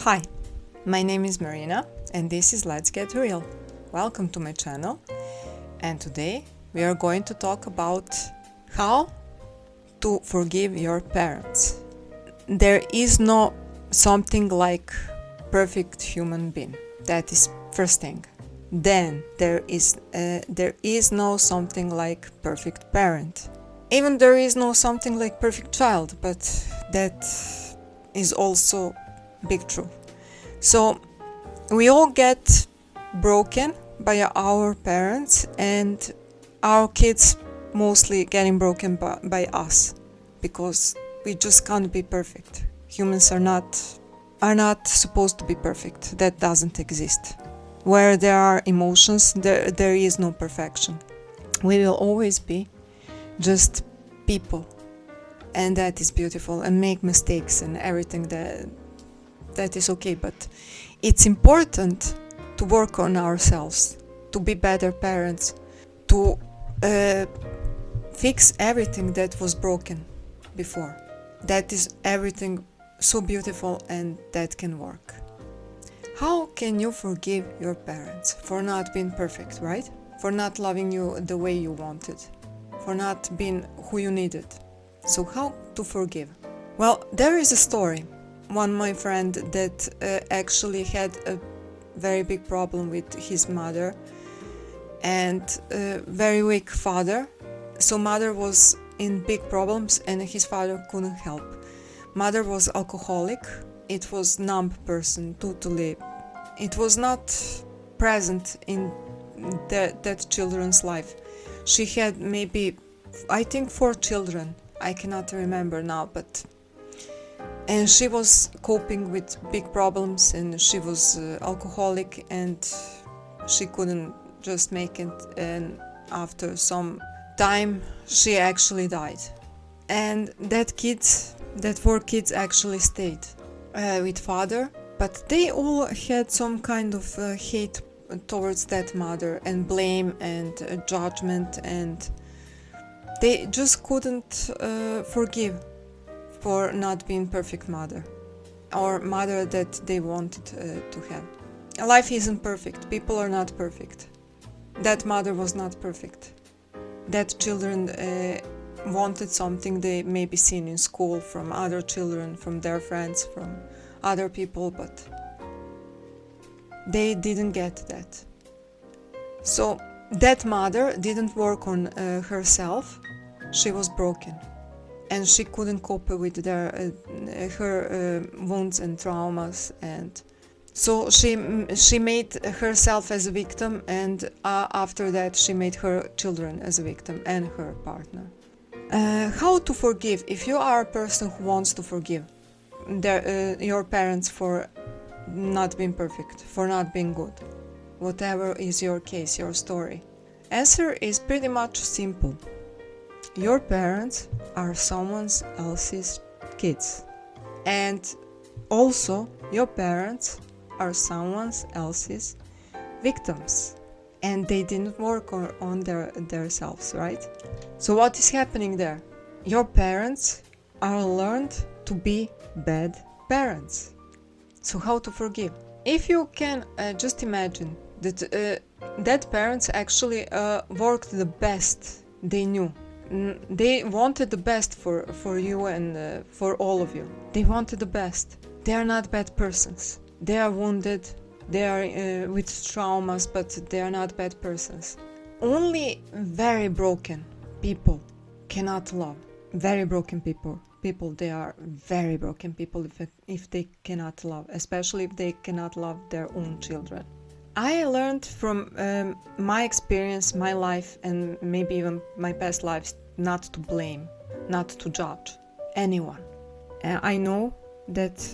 Hi, my name is Marina and this is Let's Get Real. Welcome to my channel, and today we are going to talk about how to forgive your parents. There is no something like perfect human being. That is first thing. Then there is no something like perfect parent. Even there is no something like perfect child, but that is also big true. So we all get broken by our parents, and our kids mostly getting broken by us, because we just can't be perfect. Humans are not supposed to be perfect. That doesn't exist. Where there are emotions, there is no perfection. We will always be just people, and that is beautiful, and make mistakes and everything, that is okay. But it's important to work on ourselves, to be better parents, to fix everything that was broken before. That is everything so beautiful, and that can work. How can you forgive your parents for not being perfect, right? For not loving you the way you wanted, for not being who you needed. So how to forgive? Well, there is a story. One my friend that actually had a very big problem with his mother and a very weak father. So mother was in big problems and his father couldn't help. Mother was alcoholic. It was numb person totally. It was not present in that children's life. She had maybe, I think, 4 children. I cannot remember now, and she was coping with big problems, and she was alcoholic, and she couldn't just make it, and after some time she actually died. And that 4 kids actually stayed with father, but they all had some kind of hate towards that mother, and blame and judgment, and they just couldn't forgive for not being perfect mother, or mother that they wanted to have. Life isn't perfect. People are not perfect. That mother was not perfect. That children wanted something they maybe seen in school from other children, from their friends, from other people, but they didn't get that. So that mother didn't work on herself. She was broken, and she couldn't cope with her wounds and traumas, and so she made herself as a victim, and after that she made her children as a victim, and her partner. How to forgive? If you are a person who wants to forgive your parents for not being perfect, for not being good, whatever is your case, your story, answer is pretty much simple. Your parents are someone else's kids, and also your parents are someone else's victims, and they didn't work on themselves, right? So what is happening there? Your parents are learned to be bad parents. So how to forgive? If you can just imagine that parents actually worked the best they knew. They wanted the best for you and for all of you. They wanted the best. They are not bad persons. They are wounded. They are with traumas, but they are not bad persons. Only very broken people cannot love. Very broken people, they are very broken people if they cannot love, especially if they cannot love their own children. I learned from my experience, my life, and maybe even my past lives, not to blame, not to judge anyone. I know that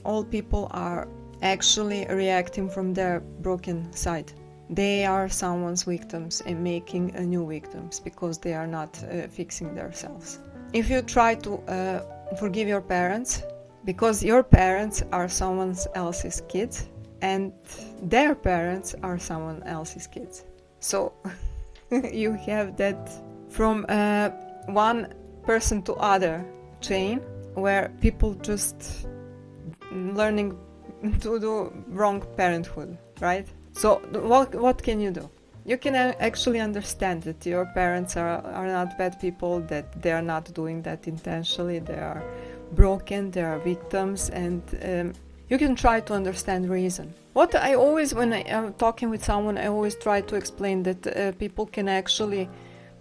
all people are actually reacting from their broken side. They are someone's victims and making a new victims because they are not fixing themselves. If you try to forgive your parents, because your parents are someone else's kids, and their parents are someone else's kids. So you have that from one person to other chain, where people just learning to do wrong parenthood, right? So what can you do? You can actually understand that your parents are not bad people, that they are not doing that intentionally, they are broken, they are victims, and you can try to understand reason. What I always, when I'm talking with someone, I always try to explain that people can actually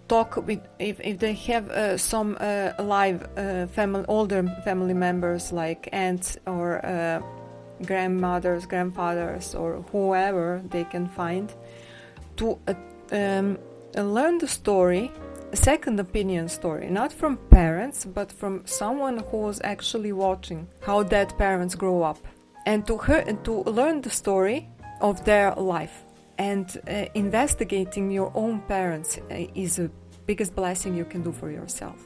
talk with, if they have some alive older family members like aunts or grandmothers, grandfathers, or whoever they can find, to learn the story, a second opinion story, not from parents, but from someone who was actually watching how dead parents grow up, and to learn the story of their life. And investigating your own parents is the biggest blessing you can do for yourself.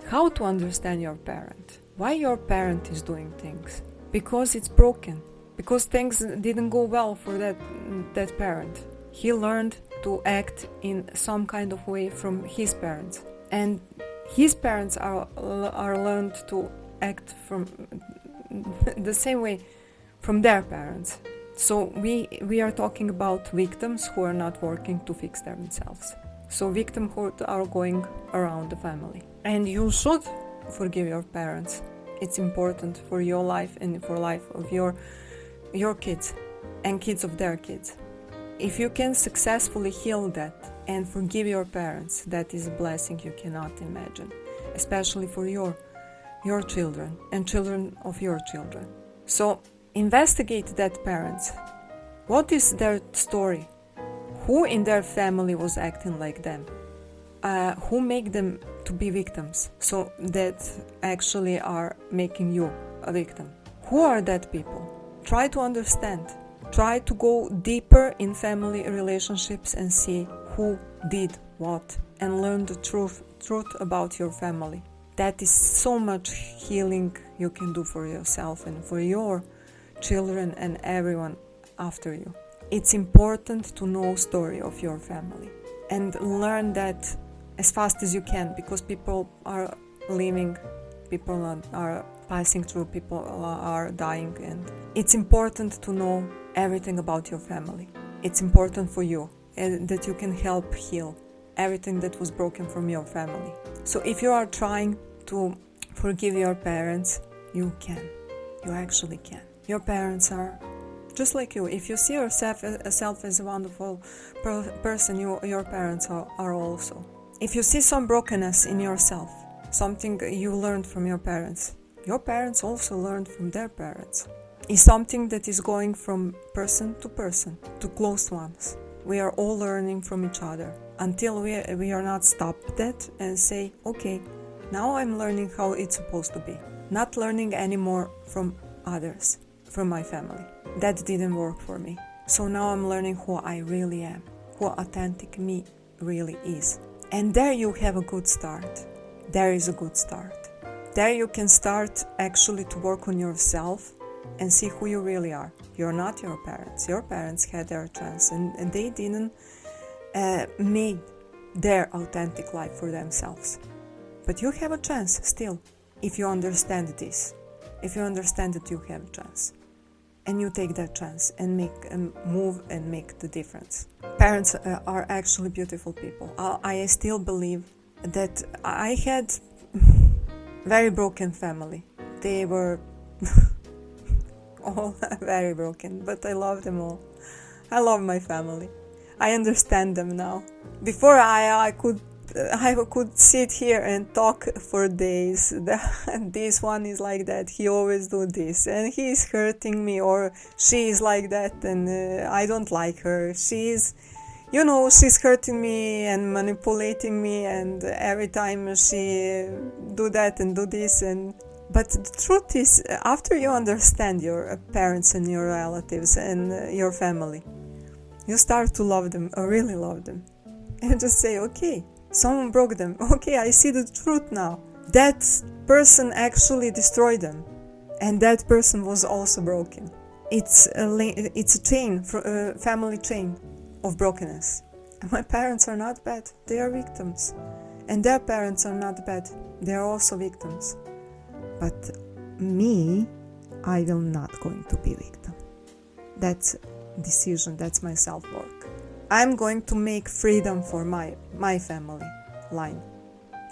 How to understand your parent, why your parent is doing things, because it's broken, because things didn't go well for that parent. He learned to act in some kind of way from his parents, and his parents are learned to act from the same way from their parents. So we are talking about victims who are not working to fix themselves. So victims who are going around the family. And you should forgive your parents. It's important for your life and for life of your kids and kids of their kids. If you can successfully heal that and forgive your parents, that is a blessing you cannot imagine, especially for your children and children of your children. So investigate that parents. What is their story? Who in their family was acting like them? Who make them to be victims? So that actually are making you a victim. Who are that people? Try to understand. Try to go deeper in family relationships and see who did what, and learn the truth about your family. That is so much healing you can do for yourself and for your children and everyone after you. It's important to know the story of your family and learn that as fast as you can, because people are leaving, people are passing through, people are dying, and it's important to know everything about your family. It's important for you, and that you can help heal everything that was broken from your family. So if you are trying to forgive your parents, you can. You actually can. Your parents are just like you. If you see yourself as a wonderful person, your parents are also. If you see some brokenness in yourself, something you learned from your parents also learned from their parents. It's something that is going from person, to close ones. We are all learning from each other until we are not stopped that and say, okay, now I'm learning how it's supposed to be. Not learning anymore from others, from my family. That didn't work for me. So now I'm learning who I really am, who authentic me really is. And there you have a good start. There is a good start. There you can start actually to work on yourself and see who you really are. You're not your parents. Your parents had their chance and they didn't make their authentic life for themselves. But you have a chance still, if you understand this. If you understand that you have a chance. And you take that chance and make a move and make the difference. Parents are actually beautiful people. I still believe that I had very broken family. They were all very broken, but I love them all. I love my family. I understand them now. Before I could sit here and talk for days. This one is like that, he always do this, and he is hurting me, or she is like that, and I don't like her. She's hurting me and manipulating me, and every time she do that and do this. But the truth is, after you understand your parents and your relatives and your family, you start to love them, or really love them, and just say, okay, someone broke them. Okay, I see the truth now. That person actually destroyed them, and that person was also broken. It's a chain, family chain of brokenness. And my parents are not bad. They are victims, and their parents are not bad. They are also victims. But me, I am not going to be victim. That's decision, that's my self-work. I'm going to make freedom for my family line.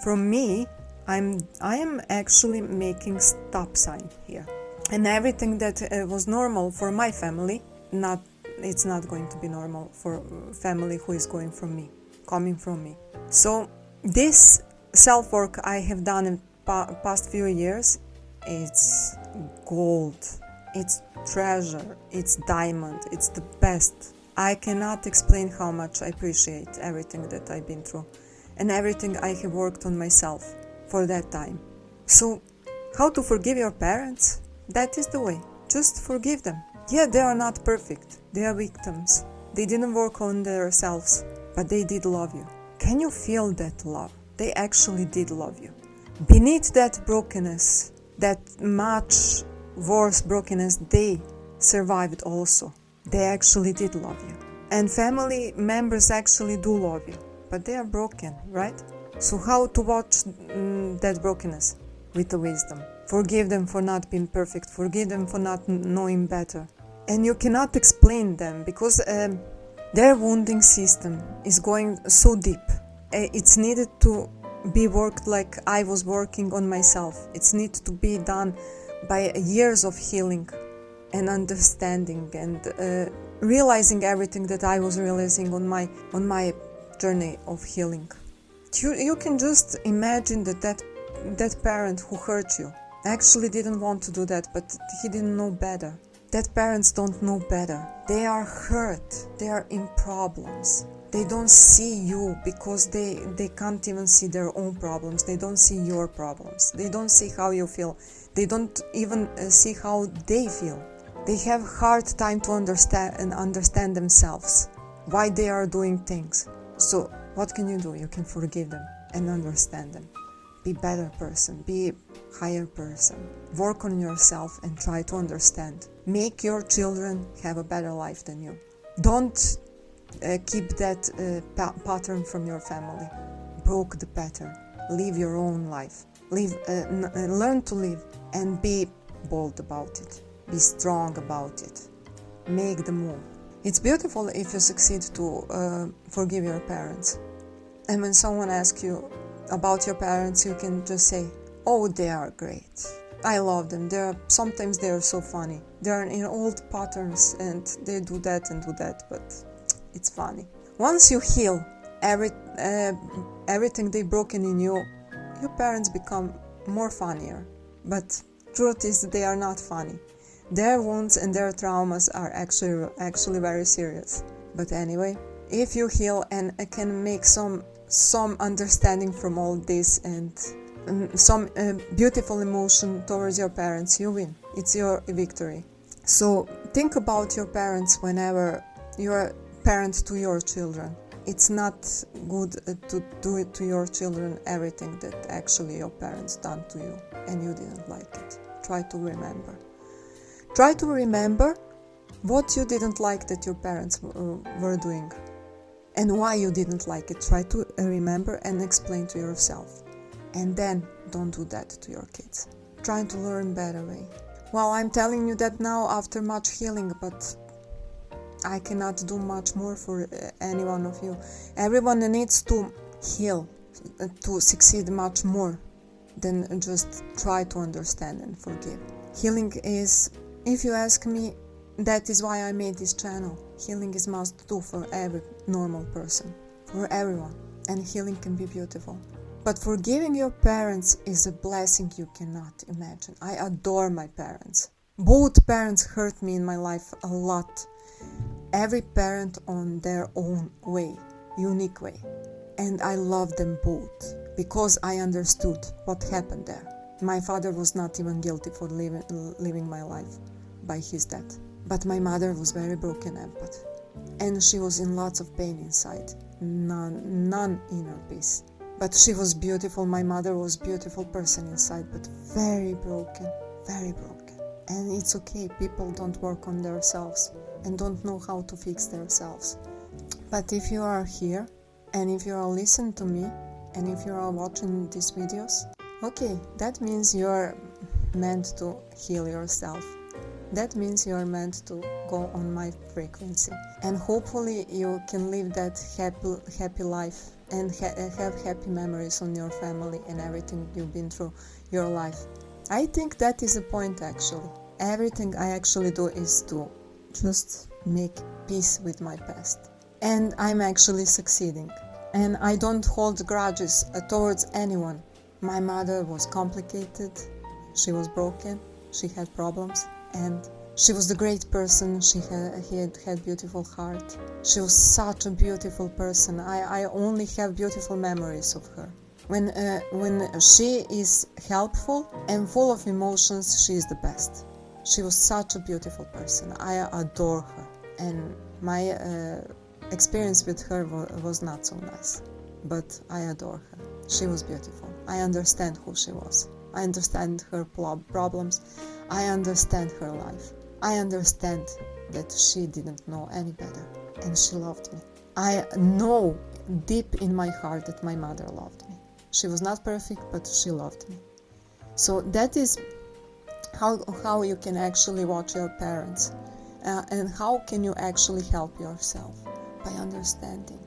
From me, I am actually making stop sign here. And everything that was normal for my family, it's not going to be normal for family who is coming from me. So this self-work I have done in past few years, it's gold, it's treasure, it's diamond, it's the best. I cannot explain how much I appreciate everything that I've been through and everything I have worked on myself for that time. So, how to forgive your parents? That is the way. Just forgive them. Yeah, they are not perfect. They are victims. They didn't work on themselves, but they did love you. Can you feel that love? They actually did love you. Beneath that brokenness, that much worse brokenness, they survived also. They actually did love you. And family members actually do love you, but they are broken, right? So how to watch that brokenness? With the wisdom. Forgive them for not being perfect. Forgive them for not knowing better. And you cannot explain them because their wounding system is going so deep. It's needed to be worked like I was working on myself. It's needed to be done by years of healing and understanding and realizing everything that I was realizing on my journey of healing. You can just imagine that parent who hurt you actually didn't want to do that, but he didn't know better. That parents don't know better. They are hurt. They are in problems. They don't see you because they can't even see their own problems. They don't see your problems. They don't see how you feel. They don't even see how they feel. They have a hard time to understand themselves, why they are doing things. So what can you do? You can forgive them and understand them. Be a better person, be a higher person. Work on yourself and try to understand. Make your children have a better life than you. Don't keep that pattern from your family. Broke the pattern. Live your own life. Learn to live and be bold about it. Be strong about it. Make the move. It's beautiful if you succeed to forgive your parents. And when someone asks you about your parents, you can just say, oh, they are great. I love them. Sometimes they are so funny. They are in old patterns and they do that and do that, but it's funny. Once you heal everything they broken in you, your parents become more funnier. But truth is they are not funny. Their wounds and their traumas are actually very serious. But anyway, if you heal and can make some understanding from all this and some beautiful emotion towards your parents, you win. It's your victory. So think about your parents whenever you're a parent to your children. It's not good to do it to your children everything that actually your parents done to you and you didn't like it. Try to remember. Try to remember what you didn't like that your parents were doing and why you didn't like it. Try to remember and explain to yourself. And then don't do that to your kids. Try to learn better way. Well, I'm telling you that now after much healing, but I cannot do much more for any one of you. Everyone needs to heal to succeed much more than just try to understand and forgive. Healing is, if you ask me, that is why I made this channel. Healing is must do for every normal person, for everyone. And healing can be beautiful. But forgiving your parents is a blessing you cannot imagine. I adore my parents. Both parents hurt me in my life a lot. Every parent on their own way, unique way. And I love them both because I understood what happened there. My father was not even guilty for living my life by his death. But my mother was very broken empath. And she was in lots of pain inside. None inner peace. But she was beautiful. My mother was a beautiful person inside, but very broken, very broken. And it's okay. People don't work on themselves and don't know how to fix themselves. But if you are here and if you are listening to me and if you are watching these videos, okay, that means you are meant to heal yourself. that means you are meant to go on my frequency. And hopefully you can live that happy life and have happy memories on your family and everything you've been through your life. I think that is the point actually. Everything I actually do is to just make peace with my past. And I'm actually succeeding. And I don't hold grudges towards anyone. My mother was complicated, she was broken, she had problems, and she was a great person. She had beautiful heart. She was such a beautiful person. I only have beautiful memories of her. When she is helpful and full of emotions, she is the best. She was such a beautiful person. I adore her. And my experience with her was not so nice, but I adore her. She was beautiful. I understand who she was. I understand her problems. I understand her life. I understand that she didn't know any better, and she loved me. I know deep in my heart that my mother loved me. She was not perfect, but she loved me. So that is how you can actually watch your parents, and how can you actually help yourself by understanding.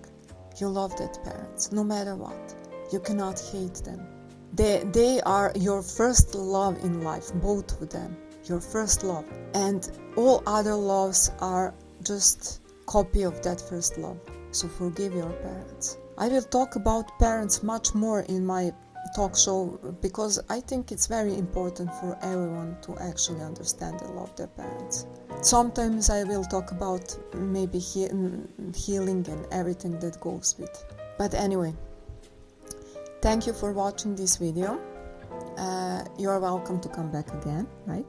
You love that parents, no matter what. You cannot hate them. They are your first love in life, both of them. Your first love. And all other loves are just copy of that first love. So forgive your parents. I will talk about parents much more in my talk show, because I think it's very important for everyone to actually understand and love their parents. Sometimes I will talk about maybe healing and everything that goes with. But anyway, thank you for watching this video. You're welcome to come back again, right?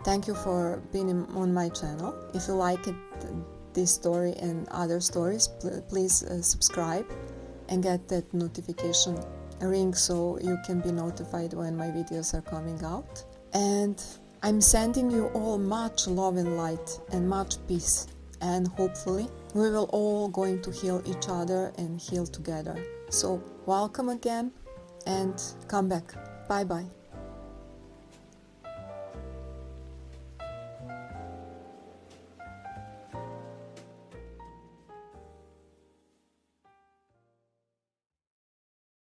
Thank you for being on my channel. If you like it, this story and other stories, please subscribe and get that notification ring so you can be notified when my videos are coming out. And I'm sending you all much love and light and much peace, and hopefully we will all going to heal each other and heal together. So welcome again and come back. Bye bye.